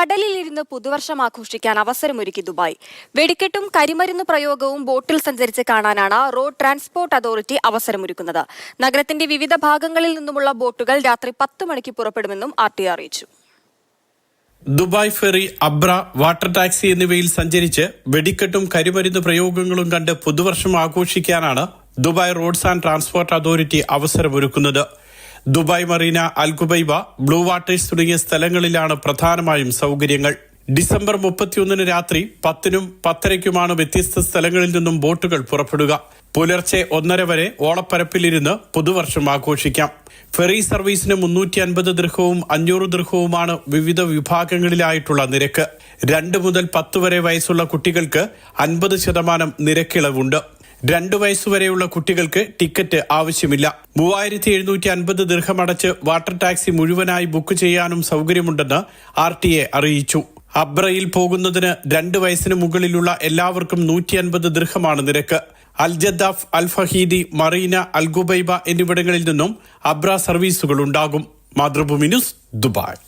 കടലിലിരുന്ന് പുതുവർഷം ആഘോഷിക്കാൻ അവസരമൊരുക്കി ദുബായ്. വെടിക്കെട്ടും കരിമരുന്ന് പ്രയോഗവും ബോട്ടിൽ സഞ്ചരിച്ച് കാണാനാണ് റോഡ് ട്രാൻസ്പോർട്ട് അതോറിറ്റി അവസരമൊരുക്കുന്നത്. നഗരത്തിന്റെ വിവിധ ഭാഗങ്ങളിൽ നിന്നുമുള്ള ബോട്ടുകൾ രാത്രി 10 മണിക്ക് പുറപ്പെടുമെന്നും RTA അറിയിച്ചു. ദുബായ് ഫെറി, അബ്ര, വാട്ടർ ടാക്സി എന്നിവയിൽ സഞ്ചരിച്ച് വെടിക്കെട്ടും കരിമരുന്ന് പ്രയോഗങ്ങളും കണ്ട് പുതുവർഷം ആഘോഷിക്കാനാണ് Dubai Roads and Transport Authority അവസരമൊരുക്കുന്നത്. Dubai Marina, Al Khubaiba, Blue Waters തുടങ്ങിയ സ്ഥലങ്ങളിലാണ് പ്രധാനമായും സൗകര്യങ്ങൾ. ഡിസംബർ 31 രാത്രി 10-നും 10:30-ക്കുമാണ് വ്യത്യസ്ത സ്ഥലങ്ങളിൽ നിന്നും ബോട്ടുകൾ പുറപ്പെടുക. പുലർച്ചെ 1:30 വരെ ഓളപ്പരപ്പിലിരുന്ന് പുതുവർഷം ആഘോഷിക്കാം. ഫെറി സർവീസിന് 350 ദിർഹവും 500 ദിർഹവുമാണ് വിവിധ വിഭാഗങ്ങളിലായിട്ടുള്ള നിരക്ക്. 2 മുതൽ 10 വരെ വയസ്സുള്ള കുട്ടികൾക്ക് 50% നിരക്കിളവുണ്ട്. 2 വയസ്സുവരെയുള്ള കുട്ടികൾക്ക് ടിക്കറ്റ് ആവശ്യമില്ല. 3750 ദിർഹം അടച്ച് വാട്ടർ ടാക്സി മുഴുവനായി ബുക്ക് ചെയ്യാനും സൗകര്യമുണ്ടെന്ന് RTA അറിയിച്ചു. അബ്രയിൽ പോകുന്നതിന് 2 വയസ്സിന് മുകളിലുള്ള എല്ലാവർക്കും 150 ദിർഹമാണ് നിരക്ക്. അൽജദ്ദാഫ്, അൽഫഹീദി, മറീന, അൽഖുബൈബ എന്നിവിടങ്ങളിൽ നിന്നും അബ്ര സർവീസുകൾ ഉണ്ടാകും. Mathrubhumi news, Dubai.